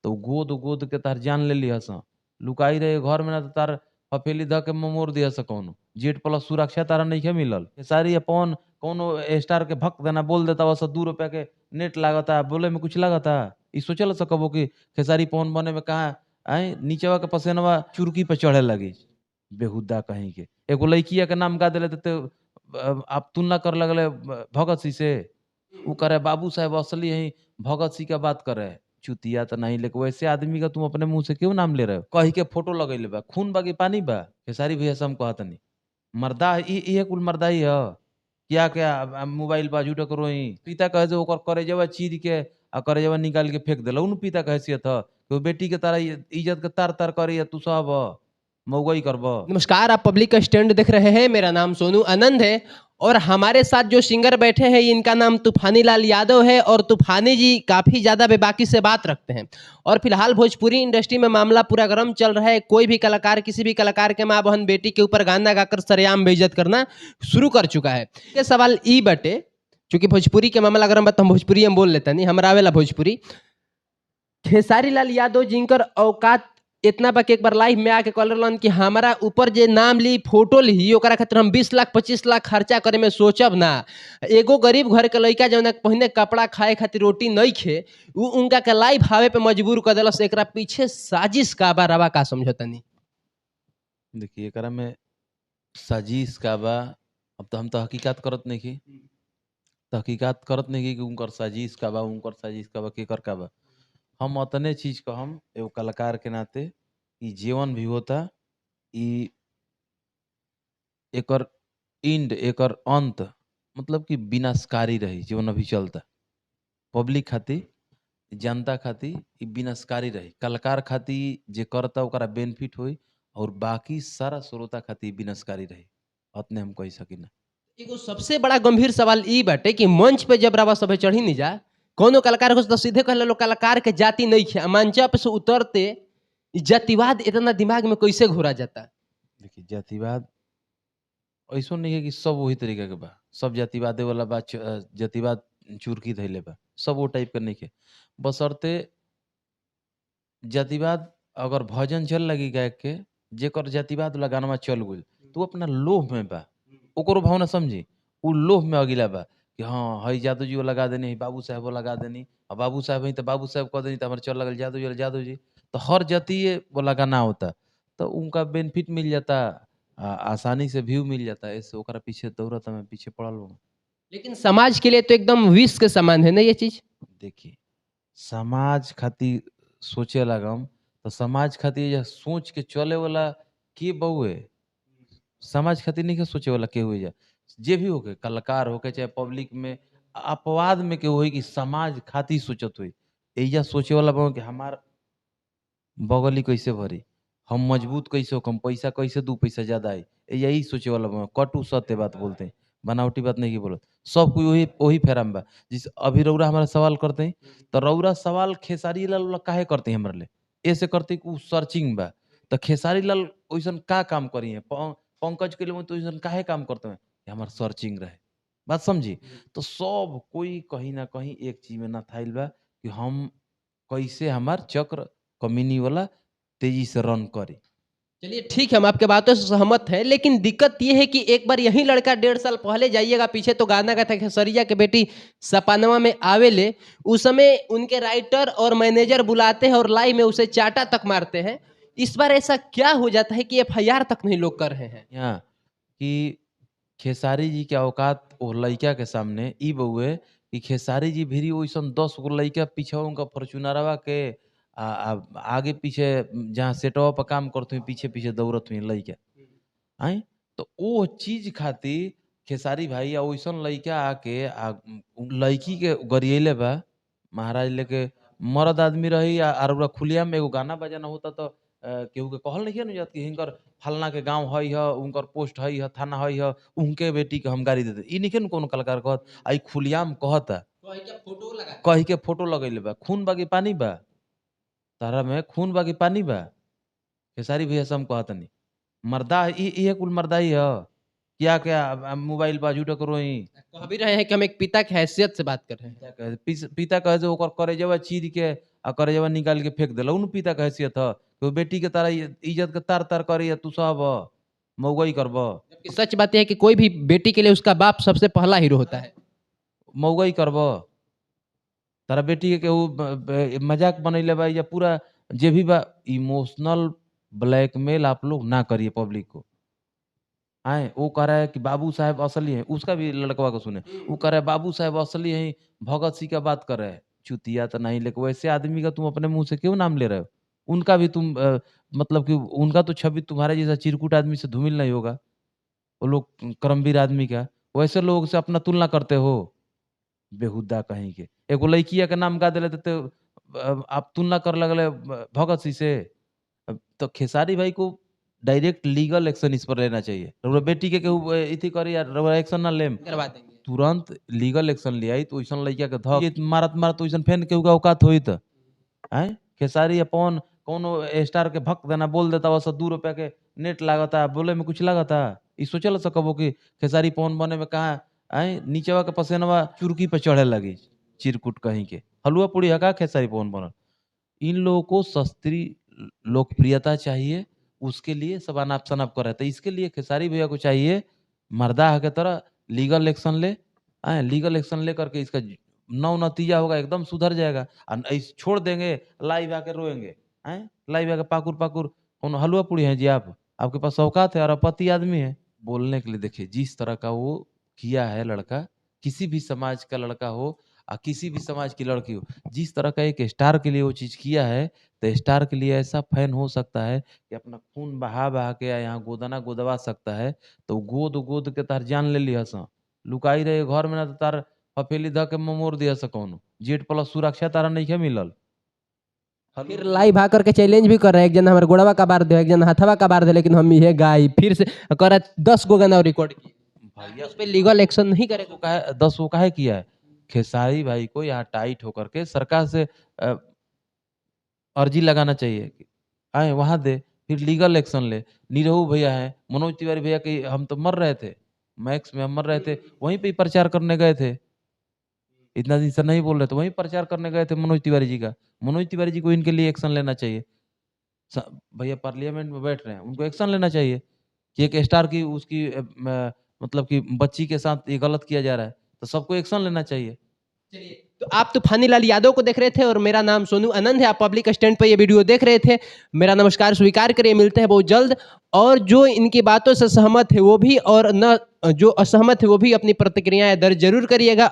तो गोद गोद के तार जान ले लिहस, लुकाई रहे घर में ना तो तार हफेली ध के मोर दिहस कौनो जेट प्लस सुरक्षा तारा नहीं है मिलल। खेसारी अपन कौनो स्टार के भक्त देना बोल देता वह 2 रुपया के नेट लागता बोले में कुछ लागता। ई सोचल सकबो कि खेसारी पवन बने में कहाँ आए नीचवा के पसेनवा चुरकी पे चढ़े लगी। बेहुदा कहीं के एगो लड़किया के नाम गा दिले तो आप तुलना कर लगले भगत सिंह से। वो करे बाबू साहब असली यही भगत सिंह का बात करे। चुतिया तो नहीं लेकिन वैसे आदमी का तुम अपने मुंह से क्यों नाम ले रहे हो? कही के फोटो लगैले बा खून बाकी पानी बा। खेसारी भैया से हम कहत नहीं मर्दा ये कुल मर्दा ही है। क्या क्या मोबाइल पर झूठो करो ही पिता कहे जे ओकर करेजवा चीर के आ करेजवा निकाल के फेंक देला उन पिता के हैसियत है कि वो बेटी के तारा इज्जत के तार तार करे तू सब मौगई करब। नमस्कार, आप पब्लिक का स्टैंड देख रहे हैं। मेरा नाम सोनू आनंद है और हमारे साथ जो सिंगर बैठे हैं इनका नाम तूफानी लाल यादव है और तूफानी जी काफ़ी ज़्यादा बेबाकी से बात रखते हैं। और फिलहाल भोजपुरी इंडस्ट्री में मामला पूरा गर्म चल रहा है। कोई भी कलाकार किसी भी कलाकार के माँ बहन बेटी के ऊपर गाना गाकर सरेआम बेइज्जत करना शुरू कर चुका है। ये सवाल ई बटे, चूंकि भोजपुरी के मामला गर्म बात हम भोजपुरी हम बोल लेते नहीं, हमारा आवेला भोजपुरी। खेसारी लाल यादव जिनकर औकात इतना बा कि एक बार लाइव में आके कहलन कि हमारा ऊपर जे नाम ली फोटो ली ओकरा खातिर हम 20 लाख 25 लाख खर्चा करे में सोचब ना। एगो गरीब घर के लड़का जौन पहिने कपड़ा खाए खातिर रोटी नहीं खे उ उनका के लाइव आवे पे मजबूर कर देलस। एकरा पीछे साजिश का बा, रवा का समझतनी? देखिए एकरा में साजिश का बा। अब तो हम तो हकीकत करत नहीं की तहकीकात करत नहीं कि उनकर साजिश का बा उनकर साजिश का बा केकर का बा। हम अतने चीज को हम एगो कलाकार के नाते ई जीवन भी होता ई एकर इंड एकर अंत मतलब कि विनाशकारी रही जीवन अभी चलता पब्लिक खातिर जनता खातिर ई विनाशकारी रही। कलाकार खातिर जे करता ओकरा बेनिफिट होई और बाकी सारा श्रोता खातिर विनाशकारी रही। अतने हम कह सकिना। एगो सबसे बड़ा गंभीर सवाल ई बाटे कि मंच पे जब रवा सभे चढ़ी नहीं जा कोनो कलाकार को तो सीधे कहले लो कलाकार के जाति नहीं खे, मंच पे से उतरते ई जातिवाद इतना दिमाग में कैसे घुरा जाता? देखिए जातिवाद ऐसो नहीं है कि सब वही तरीका के बा सब जातिवादे वाला बा जातिवाद चुरकी धैले बा सब वो टाइप के नहीं के। बशर्ते जातिवाद अगर भजन चल लगी गायक के जेकर जातिवाद वाला गाना चल गई तो वो अपना लोभ में बा ओकरो भावना समझी उ लोभ में अगिला बा कि हाँ हई जादू जी वो लगा देनी हई बाबू साहब वो लगा देनी और बाबू साहब हई तो बाबू साहब कह देनी तो हमारे चल लगल जादू जी वाला जादू जी। तो हर जातीय वो लगाना होता तो उनका बेनिफिट मिल जाता आसानी से व्यू मिल जाता है ऐसे ओकरा पीछे दौड़त मैं पीछे पड़ल हूँ। लेकिन समाज के लिए तो एकदम विष के समान है ना ये चीज। देखिए समाज खातिर सोचे लगम तो समाज खातिर यह सोच के चले वाला के बहुए समाज खातिर नहीं के सोचे वाला के हुए जा जे भी होके कलाकार होके चाहे पब्लिक में अपवाद में के हुई कि समाज खातिर सोचत हुई एजा सोचे वाला बहु कि हमार बगली कैसे भरी हम मजबूत कैसे हो कम पैसा कैसे 2 पैसा ज्यादा आई यही सोचे वाला बहु कटु सत्य बात बोलते हैं बनावटी बात नहीं की बोलत सब कोई वही वही फेराम बा। जिस अभी रौरा हमारा सवाल करते हैं तो रौरा सवाल खेसारी लाल वाला काहे करते हैं हमारे लिए ऐसे करते कि उ सर्चिंग बा तो खेसारी लाल वैसन का काम करी है पंकज के लिए तो वैसन काहे काम करते हैं हमार सर्चिंग रहे बात समझी। तो सब कोई कहीं ना कहीं एक चीज में ना थाइल बा कि हम कैसे हमार चक्र कमीनी वाला तेजी से रन करे। चलिए ठीक है, हम आपके बातों से सहमत हैं, लेकिन दिक्कत ये है कि एक बार यही लड़का 1.5 साल पहले जाइएगा पीछे तो गाना का था खेसरिया के बेटी सपनवा में आवेले उस समय उनके राइटर और मैनेजर बुलाते हैं और लाइव में उसे चाटा तक मारते हैं। इस बार ऐसा क्या हो जाता है कि FIR तक नहीं लोग कर रहे हैं? यहाँ कि खेसारी जी के औकात वो लड़का के सामने ई बउए कि खेसारी जी भी वैसन 10 गो लड़का पीछे उनका फॉर्चूनरवा के आगे पीछे जहाँ सेटवा पर काम करते हुए पीछे पीछे दौड़त हुई लड़का आई तो वो चीज खातिर खेसारी भाई वैसन लड़का आके लड़की के गरियले बा महाराज लेके मर्द आदमी रही और खुलिया में एगो गाना बजाना होता तो केहू के कहल नहीं है कि हिंकर फलना के गांव हई है उनकर पोस्ट हई है थाना हई है उनके बेटी के हम गाड़ी देते ई नहीं कोनो कलाकार कहत आई खुलियाम कहता कही के फोटो लगैले बा खून बाकी पानी बा तारा में खून बाकी पानी बा। खेसारी भैया से हम कहतनी मर्दा ये कुल मर्दा ही है क्या क्या मोबाइल पर झूठो करो ही कह भी रहे हैं कि हम एक पिता की हैसियत से बात कर रहे हैं। क्या कहे पिता कहे जे ओकर करेजवा चीर के आ करेजवा निकाल के फेंक देला उन पिता के हैसियत ह कि वो बेटी के तारा इज्जत के तार तार करे तू सब मौगई करब जबकि सच बात यह है कि कोई भी बेटी के लिए उसका बाप सबसे पहला हीरो होता है। मौगई करब तारा बेटी के केहू मजाक बनैले बा या पूरा जे भी बा इमोशनल ब्लैकमेल आप लोग ना करिए पब्लिक को। आए वो कह रहा है कि बाबू साहब असली है, उसका भी लड़कवा को सुने वो कह रहा है बाबू साहब असली है, भगत सिंह का बात कर रहे हैं। चुतिया तो नहीं, लेकिन वैसे आदमी का तुम अपने मुंह से क्यों नाम ले रहे हो? उनका भी तुम मतलब कि उनका तो छवि तुम्हारे जैसा चिरकुट आदमी से धूमिल नहीं होगा। वो लोग कर्मवीर आदमी का, वैसे लोग से अपना तुलना करते हो। बेहुदा कहीं के एगो लड़किया के नाम गा दिले तो आप तुलना कर लगले भगत सिंह से। तो खेसारी भाई को डायरेक्ट लीगल एक्शन इस पर लेना चाहिए। रउरा बेटी के केहू इथी करी यार रउरा एक्शन ना लेम करवा देंगे। तुरंत लीगल एक्शन ले आई तो वैसन लड़किया के धक मारत मारत वैसन फेन केहू का औकात होई त आए खेसारी अपन कोनो स्टार के भक देना बोल देता वैसा 2 रुपया के नेट लागता बोले में कुछ लागता ई सोचल सकबो कि खेसारी पवन बने में कहा आए नीचवा के पसेनवा चुरकी पे चढ़े लगी चिरकुट कहीं के हलुआ पूड़ी हका खेसारी पवन बनल। इन लोगों को सस्ती लोकप्रियता चाहिए, उसके लिए सब अनाप शनाप कर रहे थे। इसके लिए खेसारी भैया को चाहिए मर्दाह के तरह लीगल एक्शन ले लीगल एक्शन ले करके इसका नौ नतीजा होगा, एकदम सुधर जाएगा। छोड़ देंगे लाइव आके रोएंगे लाइव आके पाकुर पाकुर कौन हलवा पूड़ी है जी आप, आपके पास औकात है और अपति आदमी है बोलने के लिए। देखिए जिस तरह का वो किया है लड़का, किसी भी समाज का लड़का हो किसी भी समाज की लड़की हो, जिस तरह का एक स्टार के लिए वो चीज किया है तो स्टार के लिए ऐसा फैन हो सकता है कि अपना खून बहा बहा के यहाँ गोदना गोदवा सकता है। तो गोद गोद के तार जान ले लिया लुकाई रहे घर में ना तो तार हफेली ध के मोर दिया कौन जेट प्लस सुरक्षा तारा नहीं है मिलल। फिर लाइव आकर के चैलेंज भी कर रहे हैं, एक जन हमारे गोड़वा का बार दे, एक जन हथवा का बार दे, लेकिन हम ये गाय फिर से कर 10 गो गाना रिकॉर्ड किए भैया उस पे लीगल एक्शन नहीं करेगा। कहा 10 वो काहे किया है? खेसारी भाई को यहाँ टाइट होकर के सरकार से अर्जी लगाना चाहिए कि आए वहां दे फिर लीगल एक्शन ले। नीरहू भैया है, मनोज तिवारी भैया के हम तो मर रहे थे, मैक्स में हम मर रहे थे, वहीं पे ही प्रचार करने गए थे। इतना दिन से नहीं बोल रहे थे, वहीं प्रचार करने गए थे मनोज तिवारी जी का। मनोज तिवारी जी को इनके लिए एक्शन लेना चाहिए। भैया पार्लियामेंट में बैठ रहे हैं, उनको एक्शन लेना चाहिए कि एक स्टार की उसकी मतलब कि बच्ची के साथ ये गलत किया जा रहा है, तो सबको एक्शन लेना चाहिए। चलिए, तो आप तूफानी लाल यादव को देख रहे थे और मेरा नाम सोनू आनंद है। आप पब्लिक स्टैंड पर ये वीडियो देख रहे थे। मेरा नमस्कार स्वीकार करिए, मिलते हैं बहुत जल्द। और जो इनकी बातों से सहमत है वो भी, और न जो असहमत है वो भी अपनी प्रतिक्रियाएं दर्ज जरूर करिएगा।